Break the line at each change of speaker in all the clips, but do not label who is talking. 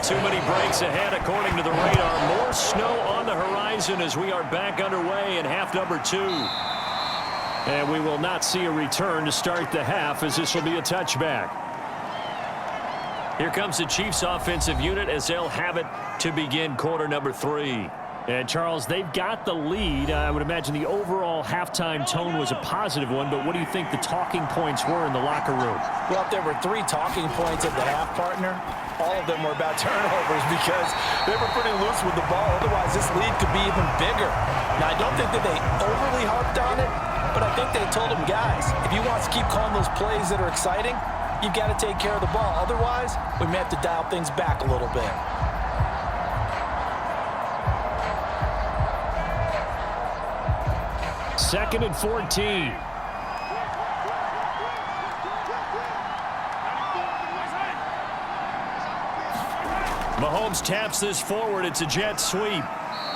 too many breaks ahead according to the radar. More snow on the horizon as we are back underway in half number 2. And we will not see a return to start the half as this will be a touchback. Here comes the Chiefs offensive unit as they'll have it to begin quarter number 3. And, Charles, they've got the lead. I would imagine the overall halftime tone was a positive one, but what do you think the talking points were in the locker room?
Well, if there were 3 talking points at the half, partner, all of them were about turnovers because they were pretty loose with the ball. Otherwise, this lead could be even bigger. Now, I don't think that they overly harped on it, but I think they told them, guys, if you want to keep calling those plays that are exciting, you've got to take care of the ball. Otherwise, we may have to dial things back a little bit.
Second and 14. Mahomes taps this forward. It's a jet sweep.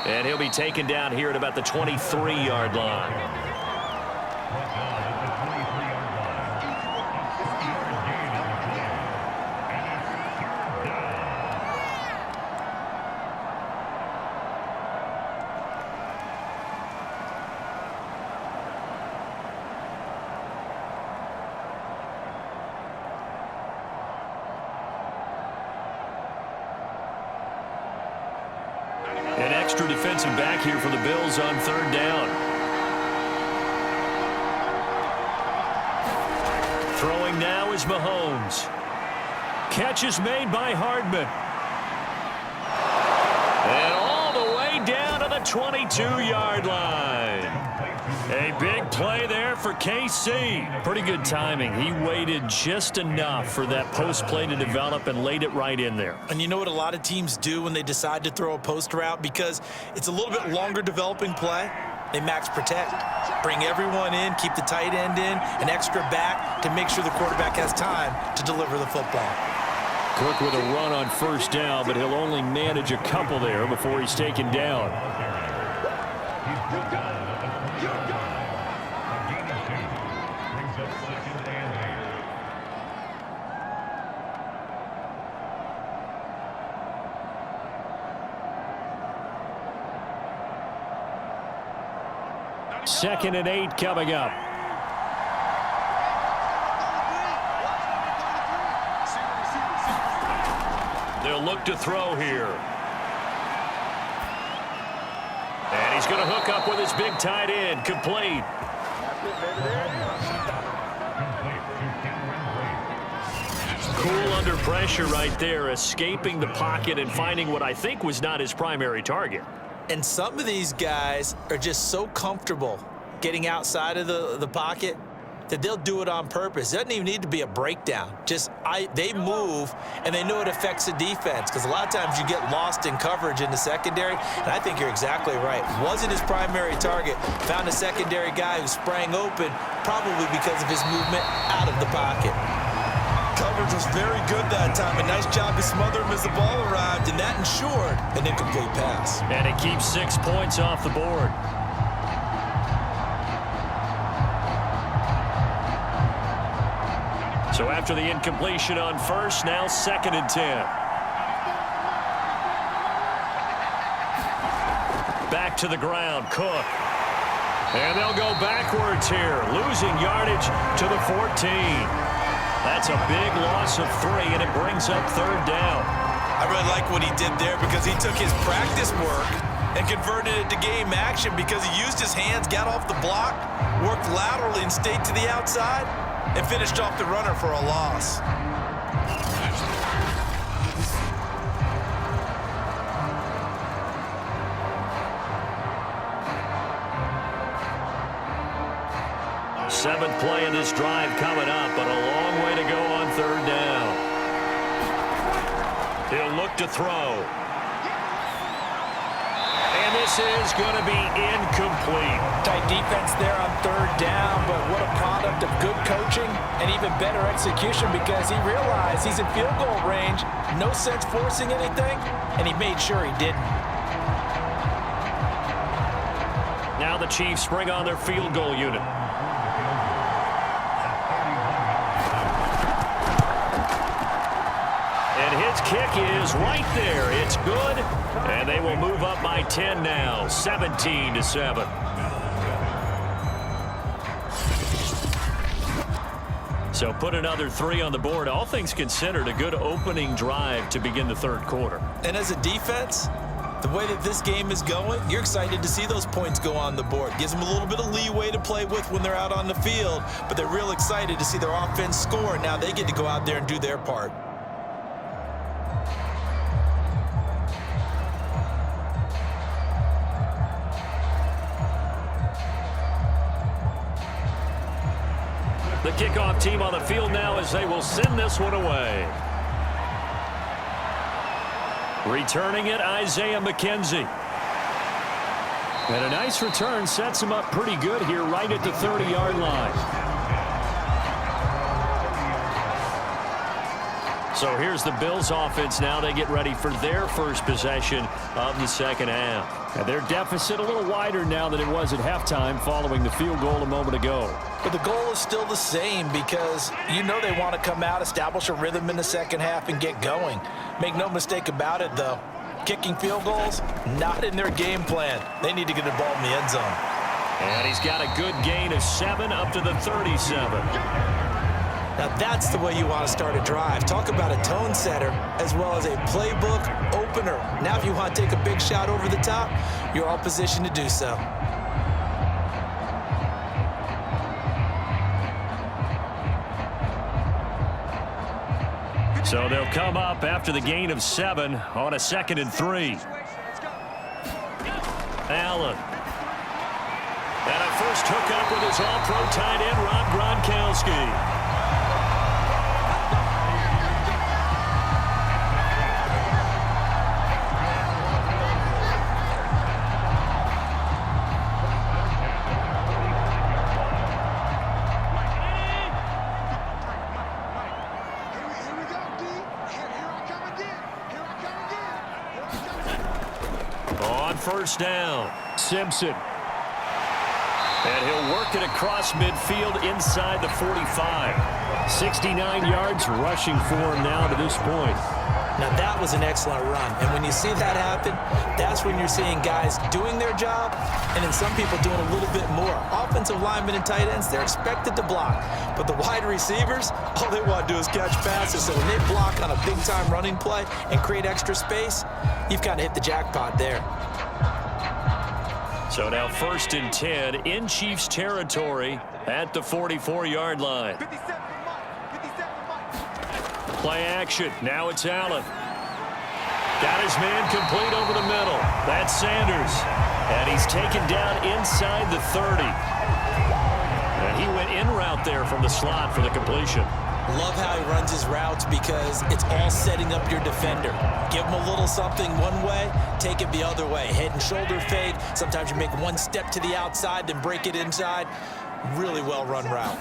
And he'll be taken down here at about the 23-yard line. An extra defensive back here for the Bills on third down. Throwing now is Mahomes. Catch is made by Hardman. And all the way down to the 22-yard line. A big play there for KC. Pretty good timing. He waited just enough for that post play to develop and laid it right in there.
And you know what a lot of teams do when they decide to throw a post route? Because it's a little bit longer developing play. They max protect. Bring everyone in, keep the tight end in, an extra back to make sure the quarterback has time to deliver the football.
Cook with a run on first down, but he'll only manage a couple there before he's taken down. Second and 8 coming up. They'll look to throw here. And he's going to hook up with his big tight end. Complete. Cool under pressure right there, escaping the pocket and finding what I think was not his primary target.
And some of these guys are just so comfortable getting outside of the pocket that they'll do it on purpose. It doesn't even need to be a breakdown. They move, and they know it affects the defense because a lot of times you get lost in coverage in the secondary, and I think you're exactly right. Wasn't his primary target. Found a secondary guy who sprang open, probably because of his movement out of the pocket. Coverage was very good that time. A nice job to smother him as the ball arrived, and that ensured an incomplete pass.
And it keeps 6 points off the board. So after the incompletion on first, now second and 10. Back to the ground, Cook. And they'll go backwards here, losing yardage to the 14. That's a big loss of 3, and it brings up third down.
I really like what he did there because he took his practice work and converted it to game action because he used his hands, got off the block, worked laterally and stayed to the outside, and finished off the runner for a loss.
Seventh play of this drive coming up, but a long way to go on third down. He'll look to throw. And this is going to be incomplete.
Tight defense there on third down, but what a product of good coaching and even better execution because he realized he's in field goal range, no sense forcing anything, and he made sure he didn't.
Now the Chiefs bring on their field goal unit. And his kick is right there. It's good. And they will move up by 10 now, 17-7. So put another 3 on the board. All things considered, a good opening drive to begin the third quarter.
And as a defense, the way that this game is going, you're excited to see those points go on the board. Gives them a little bit of leeway to play with when they're out on the field, but they're real excited to see their offense score. Now they get to go out there and do their part.
The kickoff team on the field now as they will send this one away. Returning it, Isaiah McKenzie. And a nice return sets him up pretty good here right at the 30-yard line. So here's the Bills offense now. They get ready for their first possession of the second half. And their deficit a little wider now than it was at halftime following the field goal a moment ago.
But the goal is still the same because you know they want to come out, establish a rhythm in the second half, and get going. Make no mistake about it, though. Kicking field goals, not in their game plan. They need to get the ball in the end zone.
And he's got a good gain of 7 up to the 37.
Now that's the way you want to start a drive. Talk about a tone setter as well as a playbook opener. Now if you want to take a big shot over the top, you're all positioned to do so.
So they'll come up after the gain of 7 on a 2nd and 3. Allen. And a first hookup with his all-pro tight end, Rob Gronkowski. First down, Simpson. And he'll work it across midfield inside the 45. 69 yards rushing for him now to this point.
Now that was an excellent run. And when you see that happen, that's when you're seeing guys doing their job and then some people doing a little bit more. Offensive linemen and tight ends, they're expected to block. But the wide receivers, all they want to do is catch passes. So when they block on a big-time running play and create extra space, you've kind of hit the jackpot there.
So now 1st and 10 in Chiefs territory at the 44-yard line. Play action. Now it's Allen. Got his man complete over the middle. That's Sanders. And he's taken down inside the 30. And he went in route there from the slot for the completion.
Love how he runs his routes because it's all setting up your defender. Give him a little something one way, take it the other way. Head and shoulder fade. Sometimes you make one step to the outside, then break it inside. Really well-run route.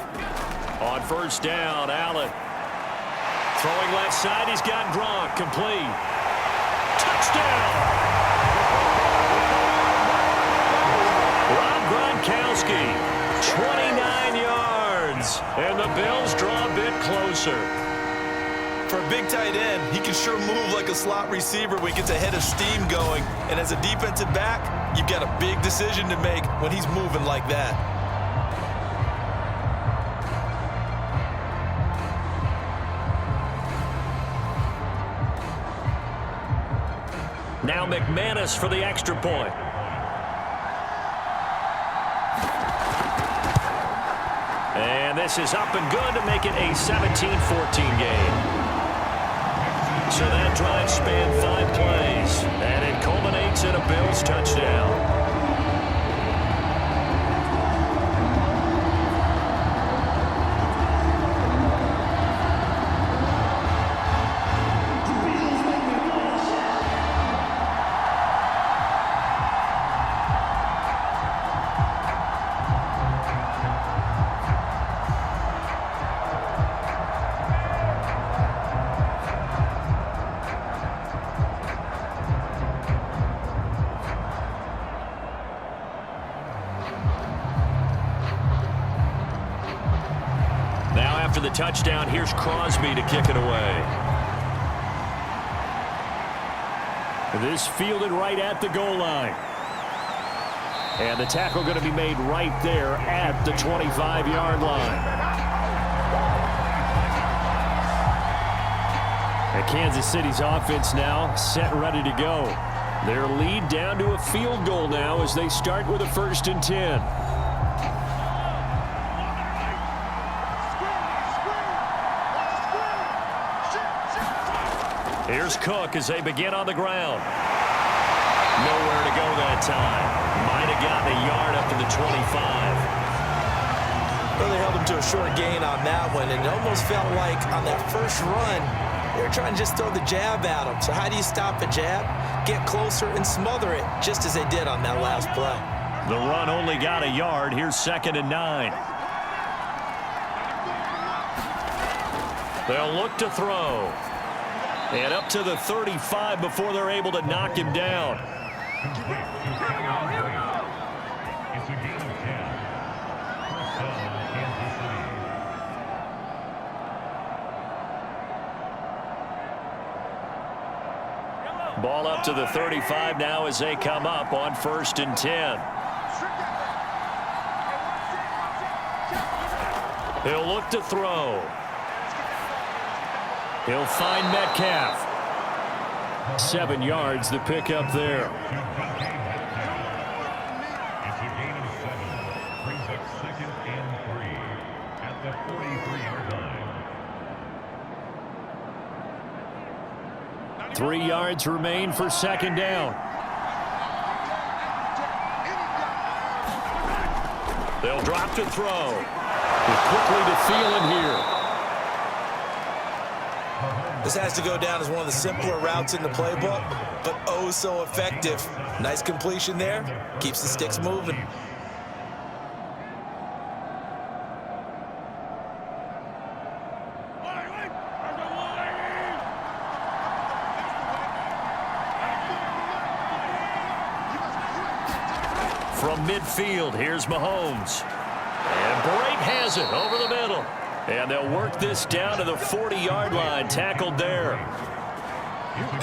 On first down, Allen. Throwing left side, he's got Gronk. Complete. Touchdown! Rob Gronkowski, 29 yards. And the Bills draw a bit closer.
For a big tight end, he can sure move like a slot receiver when he gets a head of steam going. And as a defensive back, you've got a big decision to make when he's moving like that.
Now McManus for the extra point. And this is up and good to make it a 17-14 game. So that drive spanned 5 plays, and it culminates in a Bills touchdown. After the touchdown, here's Crosby to kick it away. This fielded right at the goal line. And the tackle going to be made right there at the 25-yard line. And Kansas City's offense now set and ready to go. Their lead down to a field goal now as they start with a 1st and 10. Here's Cook as they begin on the ground. Nowhere to go that time. Might have gotten a yard up to the 25.
Well, they held him to a short gain on that one, and it almost felt like on that first run, they were trying to just throw the jab at him. So how do you stop a jab? Get closer and smother it, just as they did on that last play.
The run only got a yard. Here's 2nd and 9. They'll look to throw. And up to the 35 before they're able to knock him down.
It's a gain of 10. First down, Kansas City.
Ball up to the 35 now as they come up on 1st and 10. He'll look to throw. He'll find Metcalf. 7 yards the pick up there.
It's a gain of 7. Brings up 2nd and 3 at the 43-yard line.
3 yards remain for 2nd down. They'll drop to throw. Quickly to Thielen here.
This has to go down as one of the simpler routes in the playbook, but oh so effective. Nice completion there. Keeps the sticks moving.
From midfield, here's Mahomes. And Brake has it over the middle. And they'll work this down to the 40-yard line, tackled there.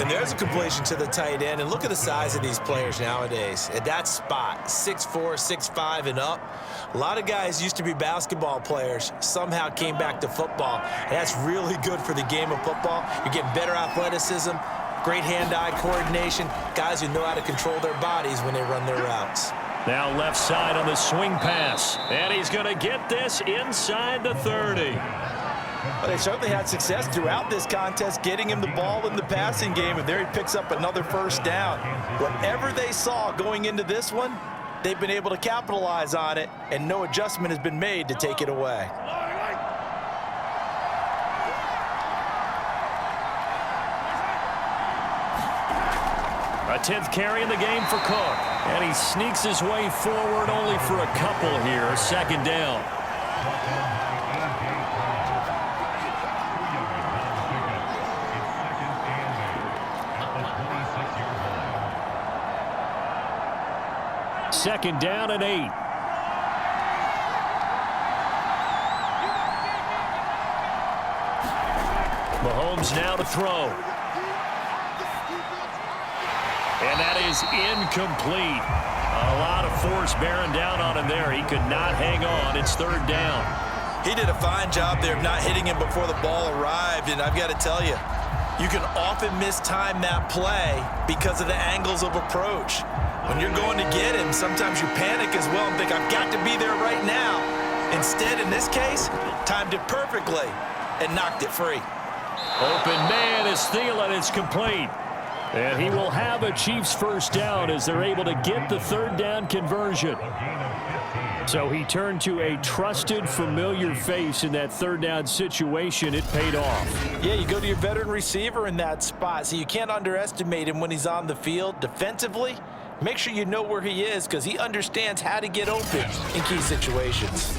And there's a completion to the tight end. And look at the size of these players nowadays. At that spot, 6'4", 6'5", and up. A lot of guys used to be basketball players, somehow came back to football. And that's really good for the game of football. You're getting better athleticism, great hand-eye coordination, guys who know how to control their bodies when they run their routes.
Now left side on the swing pass. And he's going to get this inside the 30.
Well, they certainly had success throughout this contest getting him the ball in the passing game, and there he picks up another 1st down. Whatever they saw going into this one, they've been able to capitalize on it, and no adjustment has been made to take it away.
A 10th carry in the game for Cook. And he sneaks his way forward only for a couple here. 2nd down. Second down and 8. Mahomes now to throw. And that is incomplete. A lot of force bearing down on him there. He could not hang on. It's 3rd down.
He did a fine job there of not hitting him before the ball arrived, and I've got to tell you, you can often mistime that play because of the angles of approach. When you're going to get him, sometimes you panic as well and think, I've got to be there right now. Instead, in this case, timed it perfectly and knocked it free.
Open man is Thielen. It's complete. And he will have a Chiefs 1st down as they're able to get the 3rd down conversion. So he turned to a trusted, familiar face in that 3rd down situation. It paid off.
Yeah, you go to your veteran receiver in that spot, so you can't underestimate him when he's on the field. Defensively, make sure you know where he is because he understands how to get open in key situations.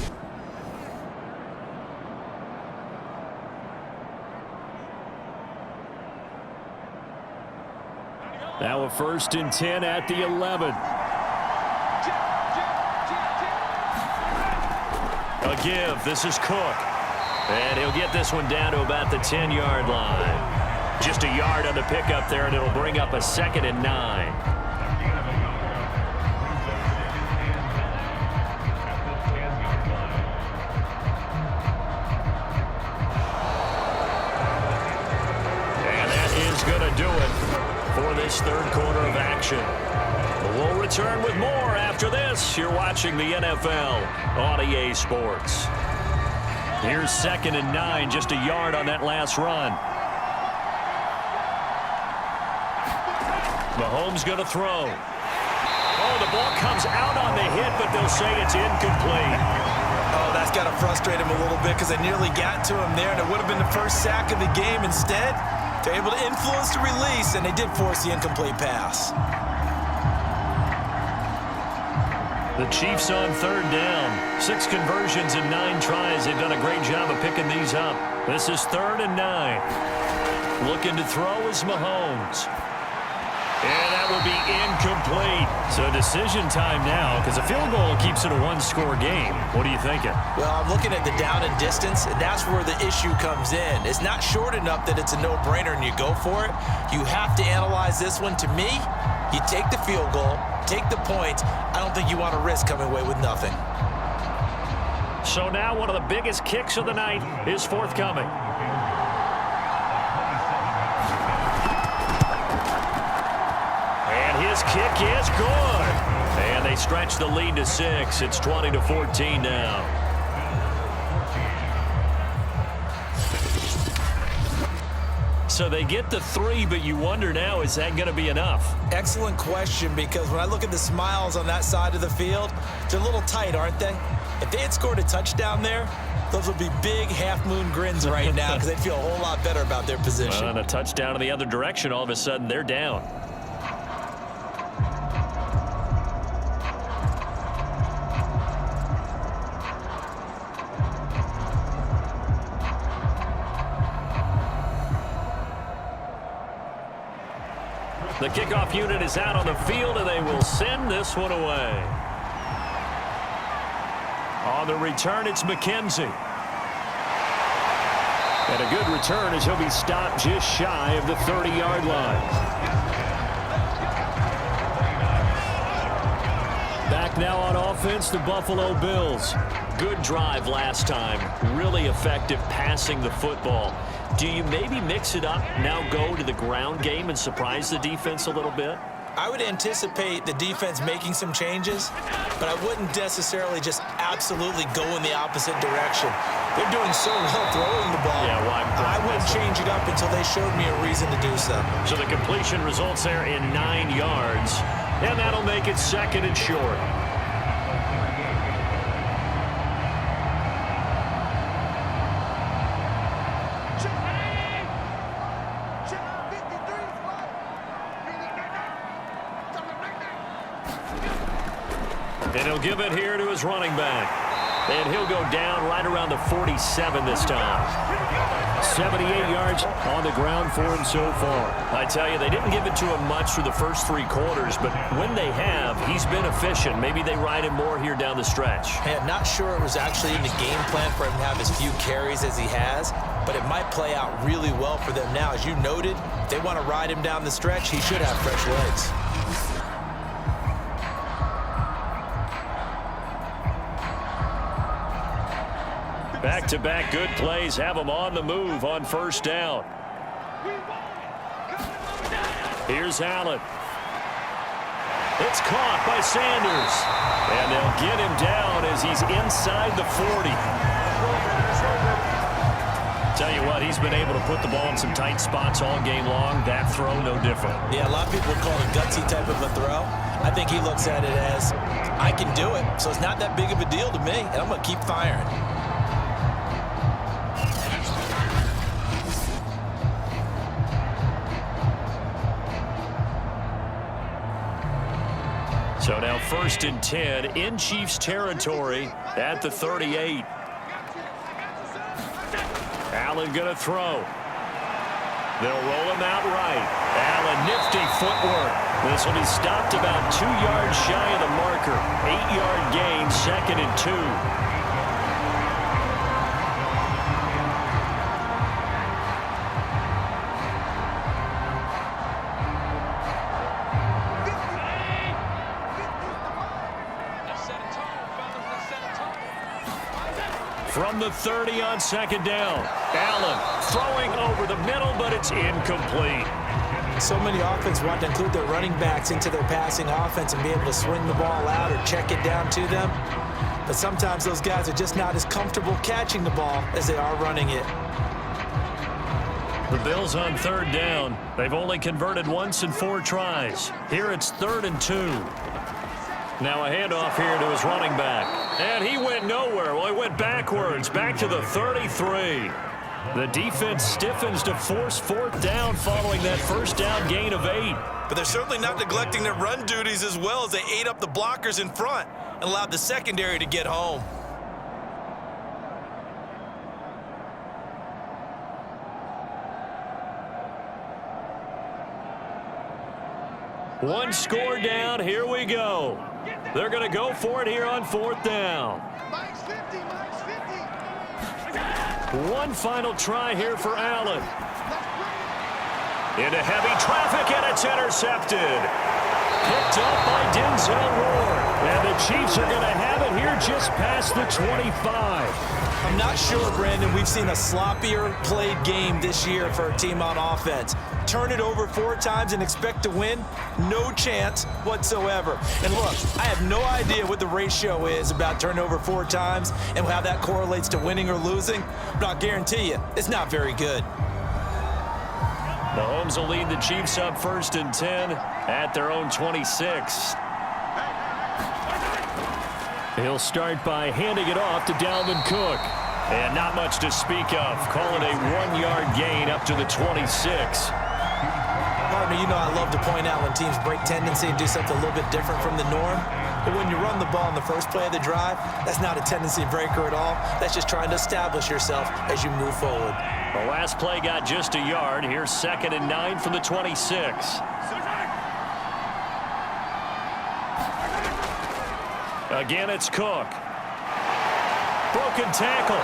Now a 1st and 10 at the 11. A give. This is Cook. And he'll get this one down to about the 10-yard line. Just a yard on the pickup there, and it'll bring up a 2nd and 9. And that is going to do it for this third quarter of action. We'll return with more after this. You're watching the NFL on EA Sports. Here's 2nd and 9, just a yard on that last run. Mahomes going to throw. Oh, the ball comes out on the hit, but they'll say it's incomplete.
Oh, that's got to frustrate him a little bit because they nearly got to him there, and it would have been the first sack of the game. Instead, they're able to influence the release, and they did force the incomplete pass.
The Chiefs on 3rd down. 6 conversions in 9 tries. They've done a great job of picking these up. This is 3rd and 9. Looking to throw is Mahomes. And that will be incomplete. So decision time now, because a field goal keeps it a one-score game. What are you thinking?
Well, I'm looking at the down and distance, and that's where the issue comes in. It's not short enough that it's a no-brainer and you go for it. You have to analyze this one. To me, you take the field goal, take the points. I don't think you want to risk coming away with nothing.
So now one of the biggest kicks of the night is forthcoming. His kick is good. And they stretch the lead to 6. It's 20-14 now. So they get the 3, but you wonder now, is that going to be enough?
Excellent question, because when I look at the smiles on that side of the field, they're a little tight, aren't they? If they had scored a touchdown there, those would be big half-moon grins right now because they'd feel a whole lot better about their position.
Well, and a touchdown in the other direction, all of a sudden they're down. The kickoff unit is out on the field, and they will send this one away. On the return, it's McKenzie. And a good return as he'll be stopped just shy of the 30-yard line. Back now on offense, the Buffalo Bills. Good drive last time. Really effective passing the football. Do you maybe mix it up, now go to the ground game and surprise the defense a little bit?
I would anticipate the defense making some changes, but I wouldn't necessarily just absolutely go in the opposite direction. They're doing so well throwing the ball.
Yeah, well,
I wouldn't change it up until they showed me a reason to do so.
So the completion results there in 9 yards, and that'll make it 2nd and short. And he'll give it here to his running back. And he'll go down right around the 47 this time. 78 yards on the ground for him so far. I tell you, they didn't give it to him much for the first 3 quarters, but when they have, he's been efficient. Maybe they ride him more here down the stretch.
Hey, I'm not sure it was actually in the game plan for him to have as few carries as he has, but it might play out really well for them now. As you noted, if they want to ride him down the stretch, he should have fresh legs.
Back-to-back good plays have them on the move on first down. Here's Allen. It's caught by Sanders. And they'll get him down as he's inside the 40. Tell you what, he's been able to put the ball in some tight spots all game long. That throw, no different.
Yeah, a lot of people would call it a gutsy type of a throw. I think he looks at it as, I can do it, so it's not that big of a deal to me, and I'm going to keep firing.
So now 1st and 10 in Chiefs territory at the 38. Allen going to throw. They'll roll him out right. Allen, nifty footwork. This will be stopped about 2 yards shy of the marker. 8-yard gain, 2nd and 2. From the 30 on second down. Allen throwing over the middle, but it's incomplete.
So many offenses want to include their running backs into their passing offense and be able to swing the ball out or check it down to them. But sometimes those guys are just not as comfortable catching the ball as they are running it.
The Bills on third down. They've only converted once in 4 tries. Here it's 3rd and 2. Now a handoff here to his running back. And he went nowhere. Well, he went backwards, back to the 33. The defense stiffens to force 4th down following that first down gain of 8.
But they're certainly not neglecting their run duties as well as they ate up the blockers in front and allowed the secondary to get home.
One score down. Here we go. They're going to go for it here on 4th down. One final try here for Allen. Into heavy traffic, and it's intercepted. Picked up by Denzel Ward. And the Chiefs are going to have it here just past the 25.
I'm not sure, Brandon, we've seen a sloppier played game this year for a team on offense. Turn it over 4 times and expect to win? No chance whatsoever. And look, I have no idea what the ratio is about turnover 4 times and how that correlates to winning or losing, but I'll guarantee you, it's not very good.
Mahomes will lead the Chiefs up 1st and 10 at their own 26. He'll start by handing it off to Dalvin Cook. And not much to speak of. Call it a 1-yard gain up to the 26.
Partner, you know I love to point out when teams break tendency and do something a little bit different from the norm. But when you run the ball in the first play of the drive, that's not a tendency breaker at all. That's just trying to establish yourself as you move forward.
The last play got just a yard. Here's 2nd and 9 from the 26. Again, it's Cook. Broken tackle.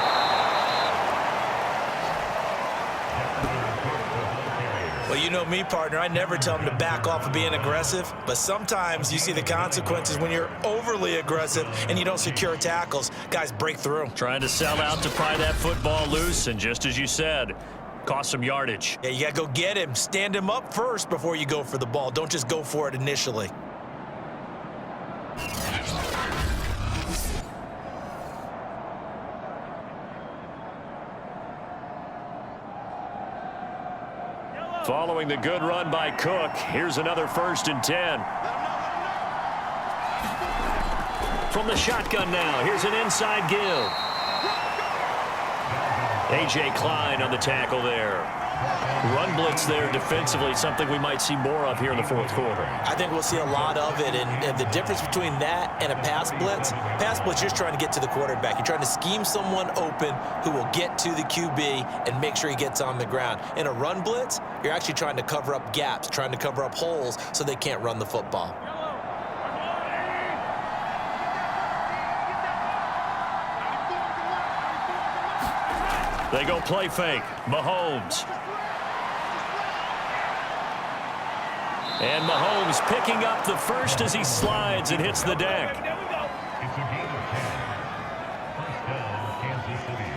Well, you know me, partner. I never tell them to back off of being aggressive, but sometimes you see the consequences when you're overly aggressive and you don't secure tackles. Guys break through.
Trying to sell out to pry that football loose, and just as you said, cost some yardage.
Yeah, you got to go get him. Stand him up first before you go for the ball. Don't just go for it initially.
Following the good run by Cook, here's another 1st and 10. From the shotgun now, here's an inside give. A.J. Klein on the tackle there. Run blitz there defensively, something we might see more of here in the 4th quarter.
I think we'll see a lot of it, and the difference between that and a pass blitz, you're just trying to get to the quarterback. You're trying to scheme someone open who will get to the QB and make sure he gets on the ground. In a run blitz, you're actually trying to cover up gaps, trying to cover up holes so they can't run the football.
They go play fake. Mahomes. And Mahomes picking up the first as he slides and hits the deck.
It's a gain of 10. First down, Kansas City.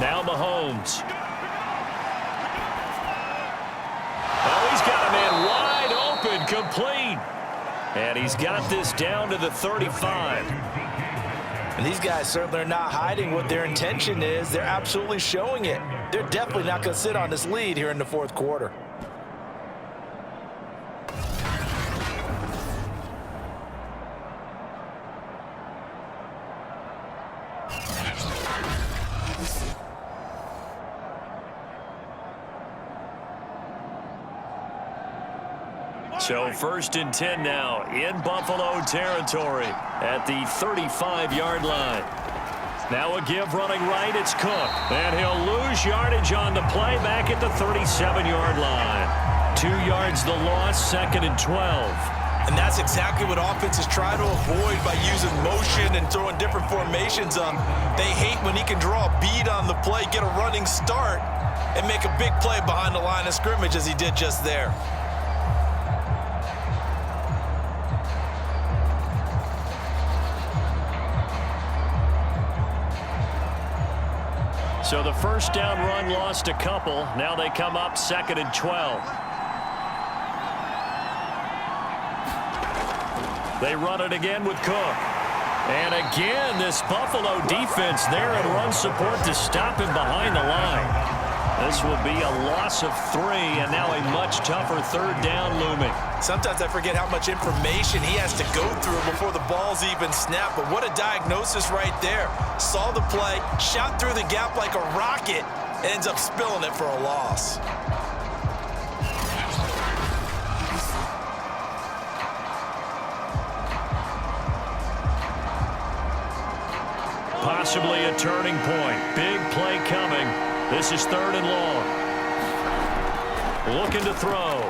Now Mahomes. Oh, he's got a man wide open, complete. And he's got this down to the 35.
And these guys certainly are not hiding what their intention is. They're absolutely showing it. They're definitely not going to sit on this lead here in the 4th quarter.
So 1st and 10 now in Buffalo territory at the 35-yard line. Now a give running right, it's Cook. And he'll lose yardage on the play back at the 37-yard line. 2 yards the loss, 2nd and 12.
And that's exactly what offenses try to avoid by using motion and throwing different formations up. They hate when he can draw a bead on the play, get a running start, and make a big play behind the line of scrimmage as he did just there.
So the first down run lost a couple. Now they come up 2nd and 12. They run it again with Cook. And again, this Buffalo defense there in run support to stop him behind the line. This will be a loss of 3, and now a much tougher 3rd down looming.
Sometimes I forget how much information he has to go through before the ball's even snapped. But what a diagnosis right there. Saw the play, shot through the gap like a rocket, and ends up spilling it for a loss.
Possibly a turning point. Big play coming. This is 3rd and long. Looking to throw.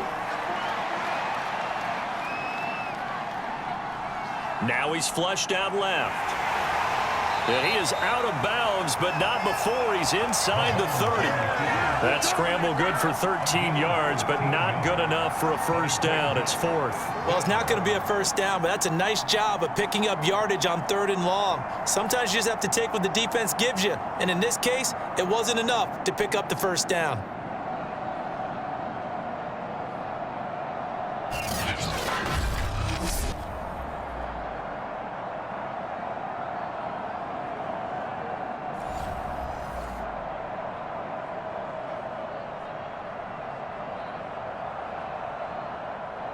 Now he's flushed out left. And he is out of bounds, but not before he's inside the 30. That scramble good for 13 yards, but not good enough for a first down. It's 4th.
Well, it's not going to be a first down, but that's a nice job of picking up yardage on 3rd and long. Sometimes you just have to take what the defense gives you. And in this case, it wasn't enough to pick up the first down.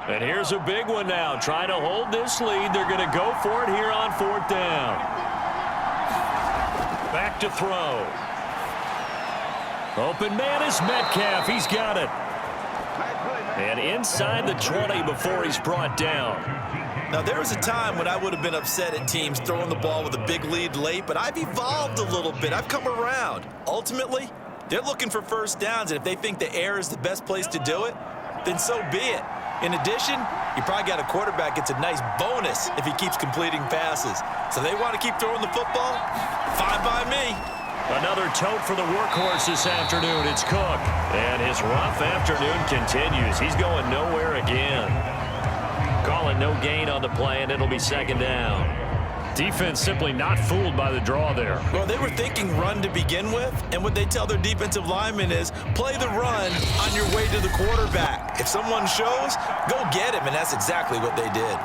And here's a big one now. Trying to hold this lead. They're going to go for it here on 4th down. Back to throw. Open man is Metcalf. He's got it. And inside the 20 before he's brought down.
Now, there was a time when I would have been upset at teams throwing the ball with a big lead late, but I've evolved a little bit. I've come around. Ultimately, they're looking for first downs, and if they think the air is the best place to do it, then so be it. In addition, you probably got a quarterback gets a nice bonus if he keeps completing passes. So they want to keep throwing the football? Fine by me.
Another tote for the workhorse this afternoon. It's Cook. And his rough afternoon continues. He's going nowhere again. Calling no gain on the play, and it'll be 2nd down. Defense simply not fooled by the draw there.
Well, they were thinking run to begin with, and what they tell their defensive linemen is play the run on your way to the quarterback. If someone shows, go get him, and that's exactly what they did.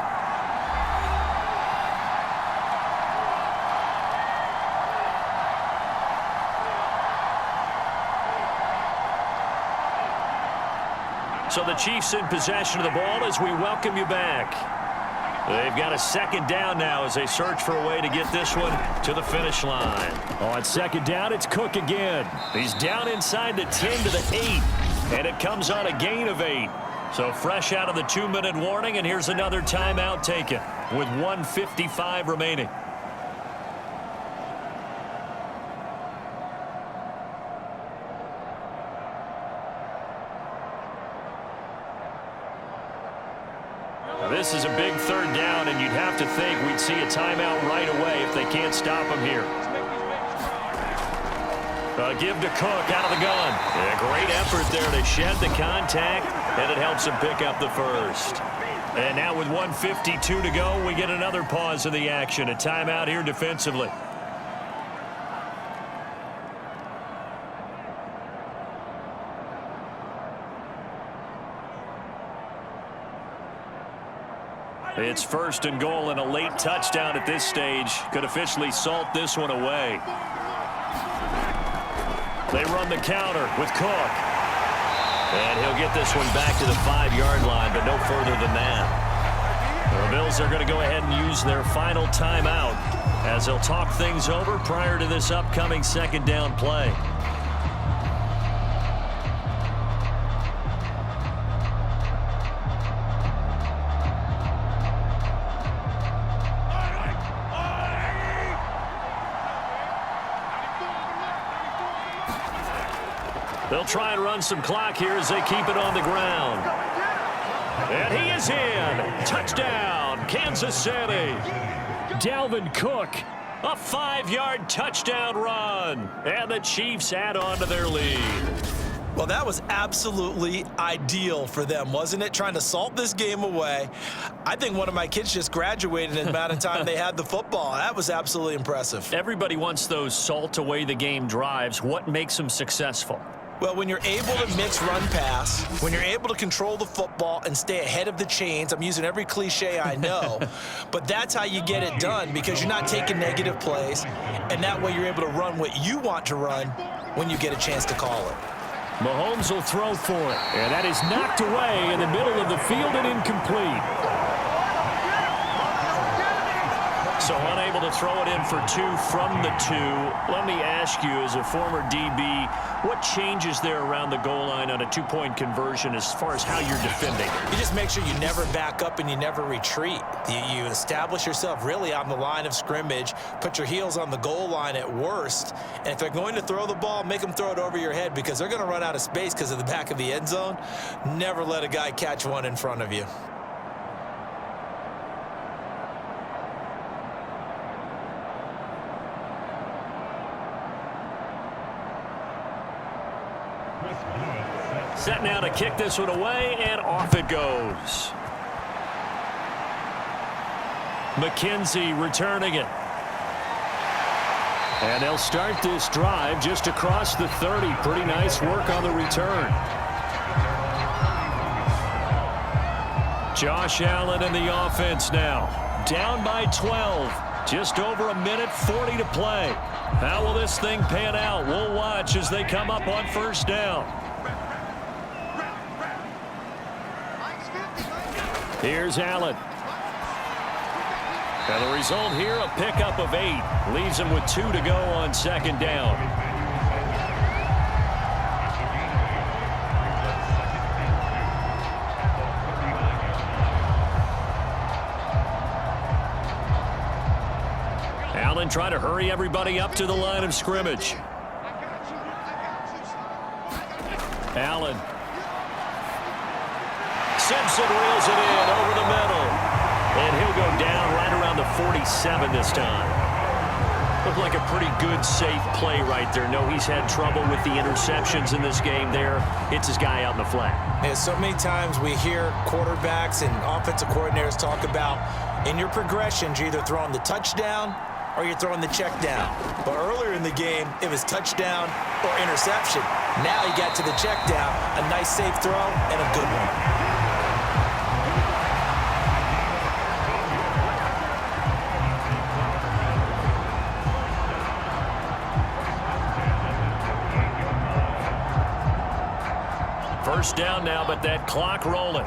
So the Chiefs in possession of the ball as we welcome you back. They've got a 2nd down now as they search for a way to get this one to the finish line. On 2nd down, it's Cook again. He's down inside the 10 to the 8, and it comes on a gain of 8. So fresh out of the 2-minute warning, and here's another timeout taken with 1:55 remaining. This is a big 3rd down, and you'd have to think we'd see a timeout right away if they can't stop him here. Give to Cook out of the gun. A great effort there to shed the contact, and it helps him pick up the first. And now with 1:52 to go, we get another pause in the action. A timeout here defensively. It's 1st and goal, and a late touchdown at this stage could officially salt this one away. They run the counter with Cook. And he'll get this one back to the 5-yard line, but no further than that. The Bills are going to go ahead and use their final timeout as they'll talk things over prior to this upcoming 2nd down play. They'll try and run some clock here as they keep it on the ground. And he is in. Touchdown, Kansas City. Dalvin Cook, a 5-yard touchdown run. And the Chiefs add on to their lead.
Well, that was absolutely ideal for them, wasn't it? Trying to salt this game away. I think one of my kids just graduated in the amount of time they had the football. That was absolutely impressive.
Everybody wants those salt away the game drives. What makes them successful?
Well, when you're able to mix run pass, when you're able to control the football and stay ahead of the chains, I'm using every cliche I know, but that's how you get it done because you're not taking negative plays, and that way you're able to run what you want to run when you get a chance to call it.
Mahomes will throw for it, and that is knocked away in the middle of the field and incomplete. So unable to throw it in for 2 from the 2. Let me ask you, as a former DB, what changes there around the goal line on a 2-point conversion as far as how you're defending?
You just make sure you never back up and you never retreat. You establish yourself really on the line of scrimmage, put your heels on the goal line at worst, and if they're going to throw the ball, make them throw it over your head because they're going to run out of space because of the back of the end zone. Never let a guy catch one in front of you.
Set now to kick this one away, and off it goes. McKenzie returning it. And they'll start this drive just across the 30. Pretty nice work on the return. Josh Allen in the offense now. Down by 12. Just over a minute 40 to play. How will this thing pan out? We'll watch as they come up on first down. Here's Allen. And the result here, a pickup of 8. Leaves him with 2 to go on second down. Allen trying to hurry everybody up to the line of scrimmage. Allen. Simpson reels it in over the middle. And he'll go down right around the 47 this time. Looked like a pretty good, safe play right there. No, he's had trouble with the interceptions in this game there. Hits his guy out in the flat.
Yeah, so many times we hear quarterbacks and offensive coordinators talk about in your progressions, you're either throwing the touchdown or you're throwing the check down. But earlier in the game, it was touchdown or interception. Now he got to the check down, a nice safe throw and a good one.
First down now, but that clock rolling.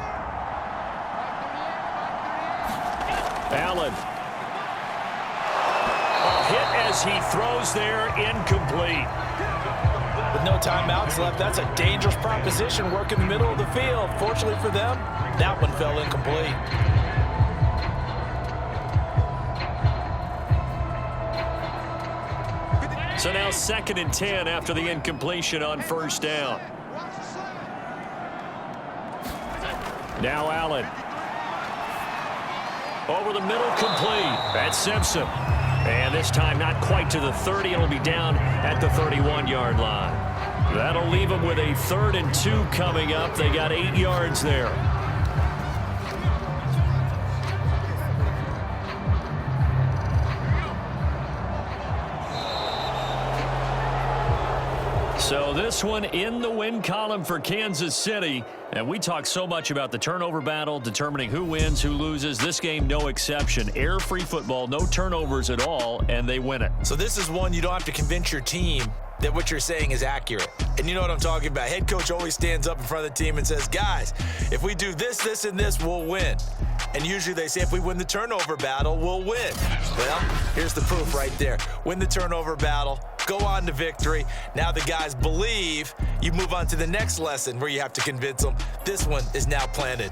Allen. A hit as he throws there, incomplete.
With no timeouts left, that's a dangerous proposition, work in the middle of the field. Fortunately for them, that one fell incomplete.
So now 2nd and 10 after the incompletion on first down. Now Allen. Over the middle, complete. That's Simpson. And this time not quite to the 30. It'll be down at the 31-yard line. That'll leave them with a 3rd and 2 coming up. They got 8 yards there. So this one in the win column for Kansas City. And we talk so much about the turnover battle, determining who wins, who loses. This game, no exception. Air-free football, no turnovers at all, and they win it.
So this is one you don't have to convince your team that what you're saying is accurate. And you know what I'm talking about. Head coach always stands up in front of the team and says, guys, if we do this, this, and this, we'll win. And usually they say if we win the turnover battle, we'll win. Well, here's the proof right there. Win the turnover battle, go on to victory. Now the guys believe. You move on to the next lesson where you have to convince them. This one is now planted.